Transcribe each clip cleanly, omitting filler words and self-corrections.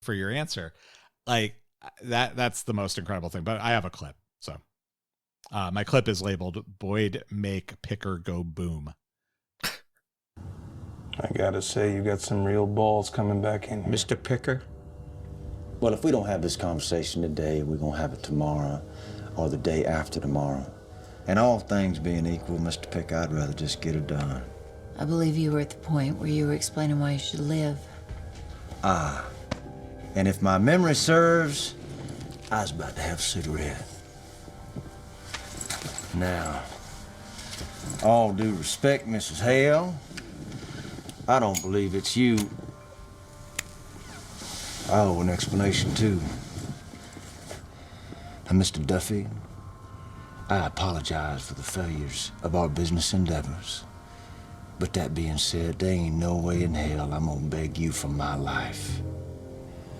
for your answer. Like that's the most incredible thing. But I have a clip. So my clip is labeled Boyd make Picker go boom. I gotta say, you got some real balls coming back in here. Mr. Picker? Well, if we don't have this conversation today, we're gonna have it tomorrow or the day after tomorrow. And all things being equal, Mr. Picker, I'd rather just get it done. I believe you were at the point where you were explaining why you should live. Ah. And if my memory serves, I was about to have a cigarette. Now, all due respect, Mrs. Hale, I don't believe it's you. I owe an explanation, too. Now, Mr. Duffy, I apologize for the failures of our business endeavors. But that being said, there ain't no way in hell I'm gonna beg you for my life.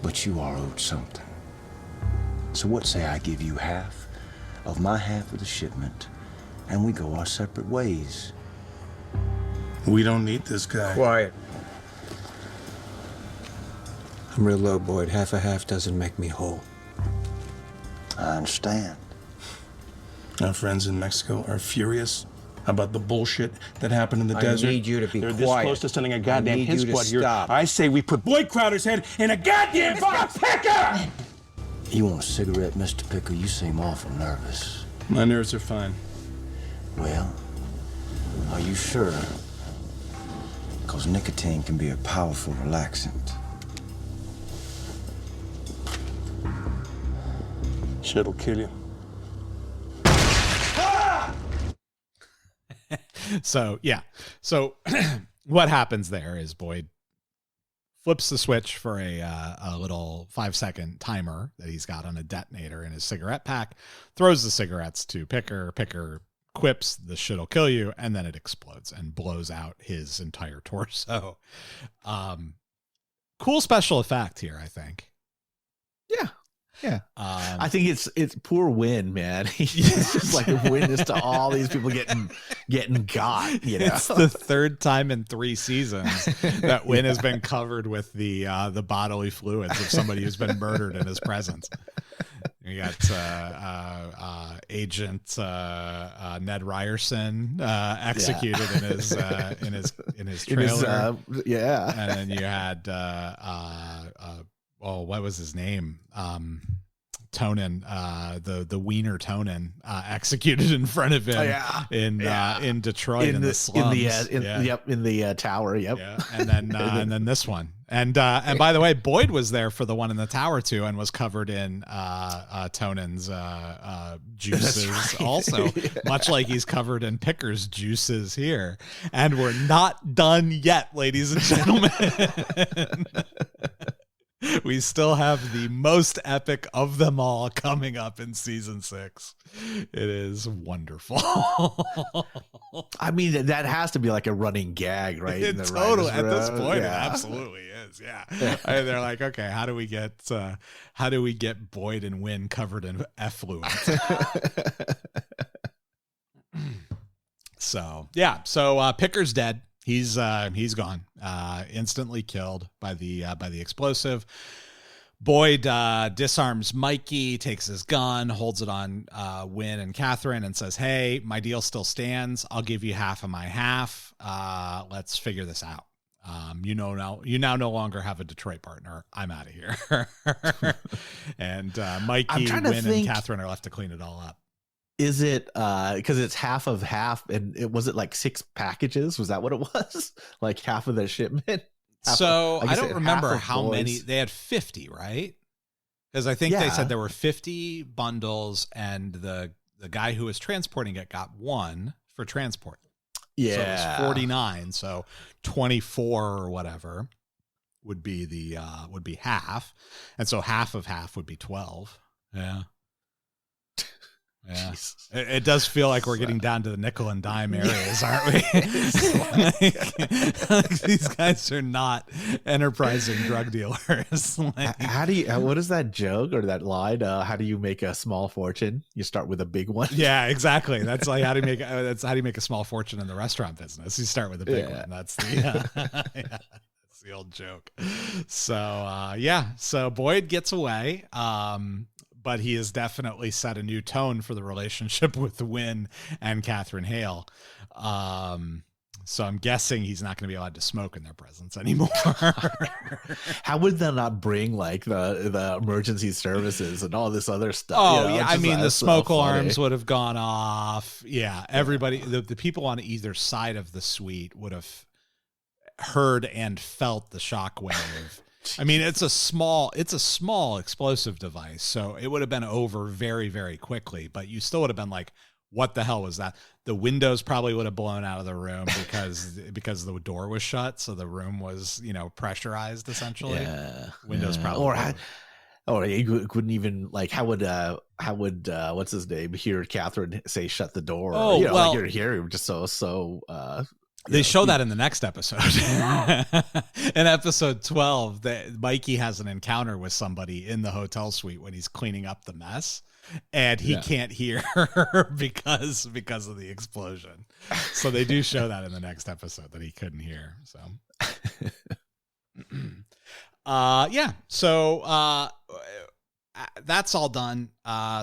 But you are owed something. So what say I give you half of my half of the shipment, and we go our separate ways? We don't need this guy. Quiet. I'm real low, Boyd. Half a half doesn't make me whole. I understand. Our friends in Mexico are furious about the bullshit that happened in the desert. I need you to be They're quiet. this close to sending a goddamn hit squad here. Stop. I say we put Boyd Crowder's head in a goddamn box. Picker! You want a cigarette, Mr. Picker? You seem awful nervous. My nerves are fine. Well, are you sure? Because nicotine can be a powerful relaxant. Shit'll kill you. So, yeah. So what happens there is Boyd flips the switch for a little 5-second timer that he's got on a detonator in his cigarette pack, throws the cigarettes to Picker. Picker quips, "The shit'll kill you," and then it explodes and blows out his entire torso. Cool special effect here, I think. Yeah. Yeah. I think it's poor Win, man. He's just like a witness to all these people getting got, you know. It's the third time in 3 seasons that Win has been covered with the bodily fluids of somebody who's been murdered in his presence. You got Agent Ned Ryerson executed in his trailer. Yeah. And then you had what was his name? Tonin, the Wiener Tonin, executed in front of him in Detroit in the slums. In the tower. Yep. Yeah. And then this one. And by the way, Boyd was there for the one in the tower too, and was covered in Tonin's juices right. also, much like he's covered in Picker's juices here. And we're not done yet, ladies and gentlemen. We still have the most epic of them all coming up in season 6. It is wonderful. I mean, that has to be like a running gag, right? At this point, it absolutely is. Yeah. They're like, okay, how do we get Boyd and Win covered in effluent? So Picker's dead. He's gone, instantly killed by the explosive. Boyd disarms Mikey, takes his gun, holds it on Win and Catherine, and says, "Hey, my deal still stands. I'll give you half of my half. Let's figure this out. You now no longer have a Detroit partner. I'm out of here." And Mikey, Win, and Catherine are left to clean it all up. Is it because it's half of half, and was it like 6 packages? Was that what it was? Like half of the shipment? I don't remember how many. They had 50, right? Because I think they said there were 50 bundles, and the guy who was transporting it got 1 for transport. Yeah, so it was 49. So 24 or whatever would be would be half, and so half of half would be 12. Yeah. Yeah, it does feel like we're getting down to the nickel and dime areas, aren't we? Like, these guys are not enterprising drug dealers. How do you? What is that joke or that line? How do you make a small fortune? You start with a big one. Yeah, exactly. That's like how do you make a small fortune in the restaurant business? You start with a big one. That's the That's the old joke. So, so Boyd gets away. But he has definitely set a new tone for the relationship with Wynn and Catherine Hale. So I'm guessing he's not going to be allowed to smoke in their presence anymore. How would that not bring like the emergency services and all this other stuff? Oh, yeah. I mean, the smoke alarms would have gone off. Yeah. Everybody, the people on either side of the suite would have heard and felt the shockwave. I mean, it's a small explosive device, so it would have been over very, very quickly, but you still would have been like, what the hell was that? The windows probably would have blown out of the room because the door was shut, so the room was, pressurized essentially. Yeah. Windows probably. Or you couldn't even like how would what's his name hear Catherine say shut the door? Oh, well, like you're here just so they show that in the next episode. In episode 12, Mikey has an encounter with somebody in the hotel suite when he's cleaning up the mess, and he can't hear because of the explosion. So they do show that in the next episode that he couldn't hear. So, So that's all done.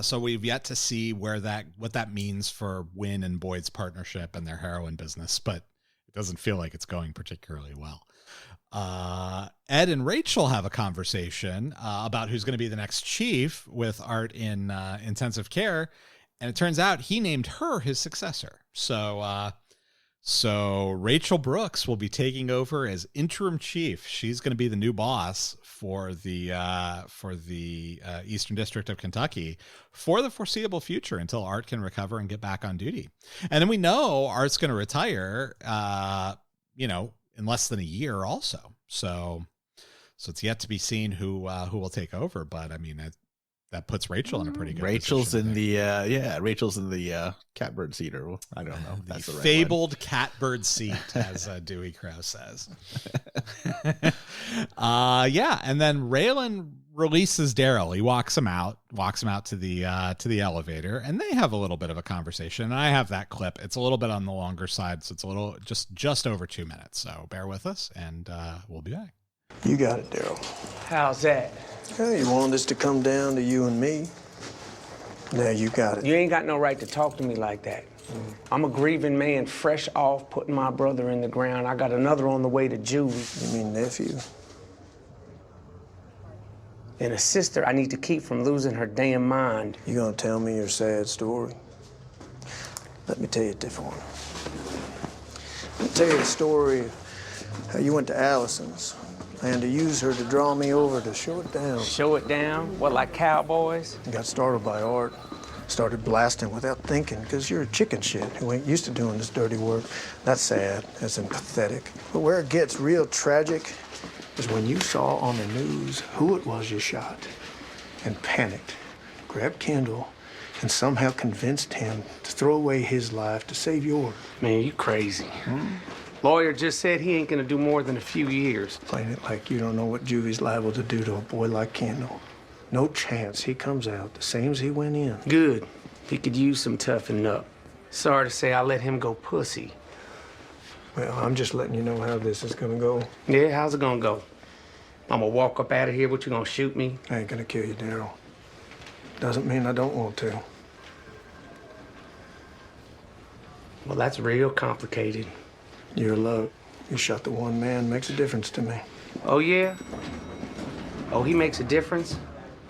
So we've yet to see what that means for Wynn and Boyd's partnership and their heroin business, but it doesn't feel like it's going particularly well. Ed and Rachel have a conversation about who's going to be the next chief with Art in intensive care. And it turns out he named her his successor. So Rachel Brooks will be taking over as interim chief. She's going to be the new boss for the Eastern District of Kentucky for the foreseeable future until Art can recover and get back on duty. And then we know Art's going to retire, in less than a year also. So it's yet to be seen who will take over. But I mean, that puts Rachel in a pretty good position. Rachel's in the catbird seat, or I don't know. That's the fabled catbird seat, as Dewey Crow says. And then Raylan releases Daryl. He walks him out to the elevator, and they have a little bit of a conversation. And I have that clip. It's a little bit on the longer side, so it's a little just over 2 minutes. So bear with us, and we'll be back. You got it, Daryl. How's that? Hey, you wanted this to come down to you and me? Now you got it. You ain't got no right to talk to me like that. I'm a grieving man, fresh off putting my brother in the ground. I got another on the way to juvie. You mean nephew? And a sister I need to keep from losing her damn mind. You gonna tell me your sad story? Let me tell you a different one. I'll tell you the story of how you went to Allison's and to use her to draw me over to show it down. Show it down? What, like cowboys? Got started by Art. Started blasting without thinking, because you're a chicken shit who ain't used to doing this dirty work. That's sad, that's pathetic. But where it gets real tragic is when you saw on the news who it was you shot and panicked, grabbed Kendall, and somehow convinced him to throw away his life to save yours. Man, you crazy. Lawyer just said he ain't gonna do more than a few years. Playing it like you don't know what juvie's liable to do to a boy like Kendall. No chance he comes out the same as he went in. Good. He could use some toughening up. Sorry to say I let him go pussy. Well, I'm just letting you know how this is gonna go. Yeah, how's it gonna go? I'm gonna walk up out of here, what, you gonna shoot me? I ain't gonna kill you, Daryl. Doesn't mean I don't want to. Well, that's real complicated. Your luck. You shot the one man makes a difference to me. Oh, yeah? Oh, he makes a difference?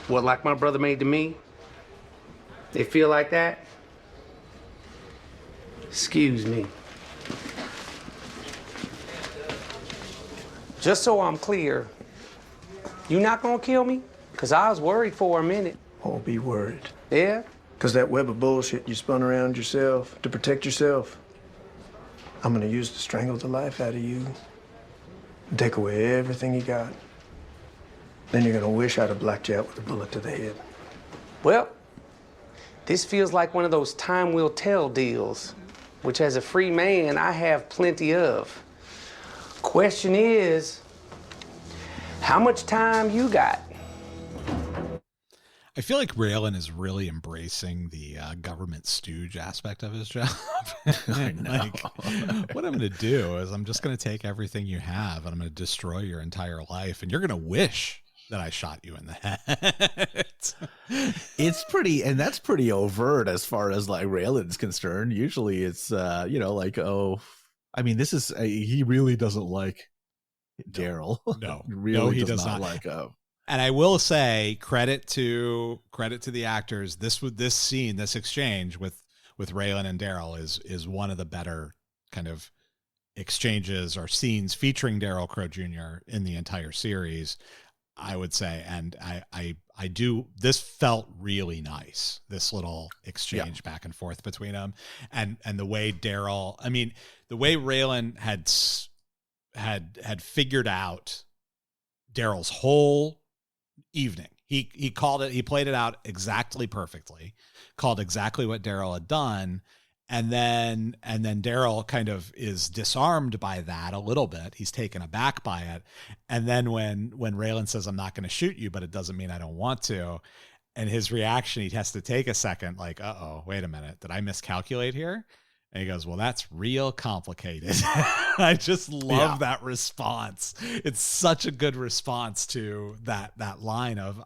What, like my brother made to me? They feel like that? Excuse me. Just so I'm clear, you not gonna kill me? Because I was worried for a minute. Oh, be worried. Yeah? Because that web of bullshit you spun around yourself to protect yourself, I'm gonna use to strangle the life out of you and take away everything you got. Then you're gonna wish I'd have blacked you out with a bullet to the head. Well, this feels like one of those time will tell deals, which as a free man, I have plenty of. Question is, how much time you got? I feel like Raylan is really embracing the government stooge aspect of his job. I know. Like, what I'm going to do is I'm just going to take everything you have and I'm going to destroy your entire life. And you're going to wish that I shot you in the head. It's pretty, and that's pretty overt as far as like Raylan's concerned. Usually it's, like, oh, I mean, this is, he really doesn't like Daryl. No, really he does not like And I will say credit to the actors. This scene, this exchange with Raylan and Daryl is one of the better kind of exchanges or scenes featuring Daryl Crow Jr. in the entire series, I would say. And I do, this felt really nice, this little exchange back and forth between them, and the way Daryl, I mean, the way Raylan had figured out Daryl's whole evening. He called it, he played it out exactly perfectly, called exactly what Daryl had done. And then Daryl kind of is disarmed by that a little bit. He's taken aback by it. And then when Raylan says, I'm not going to shoot you, but it doesn't mean I don't want to. And his reaction, he has to take a second, like, uh-oh, wait a minute. Did I miscalculate here? And he goes, well, that's real complicated. I just love that response. It's such a good response to that line of,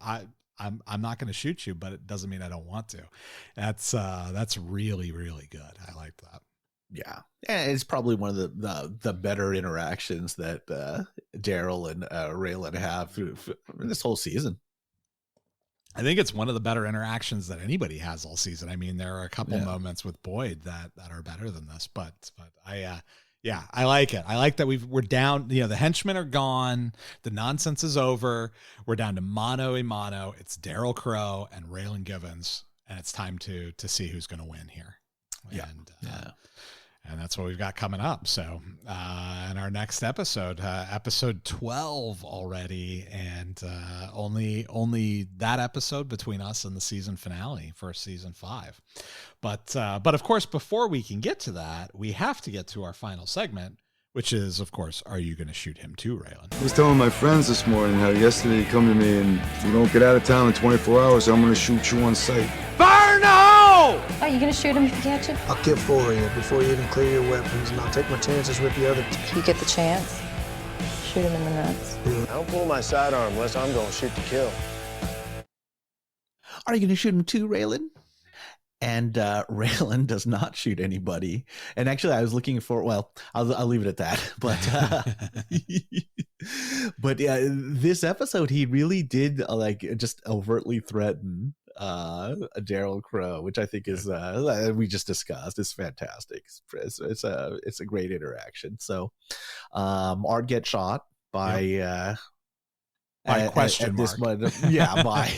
I'm not going to shoot you, but it doesn't mean I don't want to. That's really, really good. I like that. Yeah. And it's probably one of the better interactions that Daryl and Raylan have through this whole season. I think it's one of the better interactions that anybody has all season. I mean, there are a couple moments with Boyd that are better than this, but I like it. I like that we're down, the henchmen are gone. The nonsense is over. We're down to mano a mano. It's Daryl Crow and Raylan Givens, and it's time to see who's going to win here. And that's what we've got coming up. So in our next episode, episode 12 already, and only that episode between us and the season finale for season 5. But of course, before we can get to that, we have to get to our final segment, which is, of course, are you going to shoot him too, Raylan? I was telling my friends this morning how yesterday he come to me and if you don't get out of town in 24 hours, I'm going to shoot you on sight. Are you gonna shoot him if you catch him? I'll kill 4 of you before you even clear your weapons, and I'll take my chances with the other. If you get the chance, shoot him in the nuts. I don't pull my sidearm unless I'm going to shoot to kill. Are you going to shoot him too, Raylan? And Raylan does not shoot anybody. And actually, I was looking for, well, I'll leave it at that. But yeah, this episode, he really did just overtly threaten Daryl Crow, which I think is we just discussed. It's fantastic. It's a great interaction. So Art gets shot by question this mark. By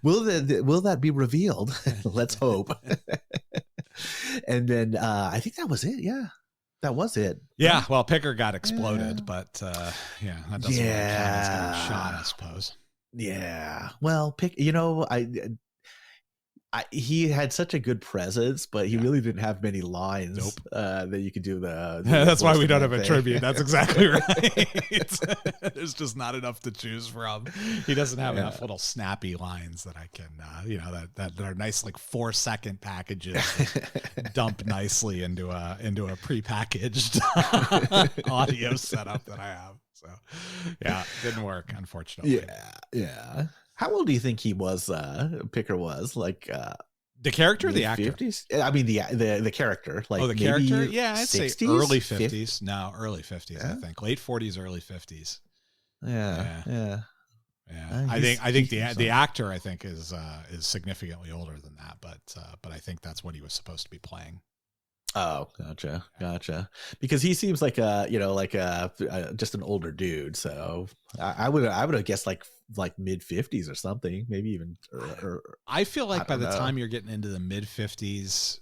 will that be revealed? Let's hope. And then I think that was it. Yeah, that was it. Yeah, well, Picker got exploded, but that doesn't really count as getting shot, I suppose. Yeah. Well, he had such a good presence, but he really didn't have many lines that you could do the that's why we don't have a tribute. That's exactly right. There's just not enough to choose from. He doesn't have enough little snappy lines that I can, that are nice, like 4-second packages that dump nicely into a prepackaged audio setup that I have. So yeah, didn't work, unfortunately. Yeah. How old do you think he was? Picker was like the character, or the actor? 50s. I mean the character. Like the character. Yeah, I'd 60s? say early 50s. No, early 50s. Yeah. I think late 40s, early 50s. Yeah. I think the actor I think is significantly older than that, but I think that's what he was supposed to be playing. Oh, gotcha. Because he seems like just an older dude. So I would have guessed like mid 50s or something, maybe even. I feel like by the time you're getting into the mid 50s,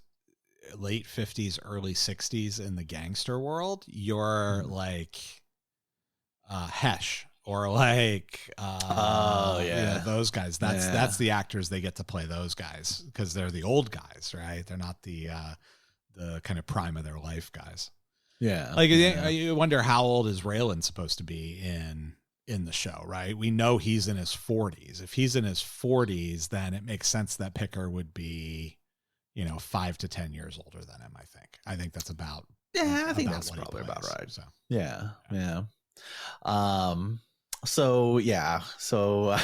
late 50s, early 60s in the gangster world, you're like Hesh or like those guys. That's the actors they get to play those guys because they're the old guys, right? They're not the kind of prime of their life guys. Yeah. Like you wonder how old is Raylan supposed to be in in the show, right? We know he's in his 40s. If he's in his 40s, then it makes sense that Picker would be, 5 to 10 years older than him, I think that's about. Yeah, I think that's probably about right. So yeah. So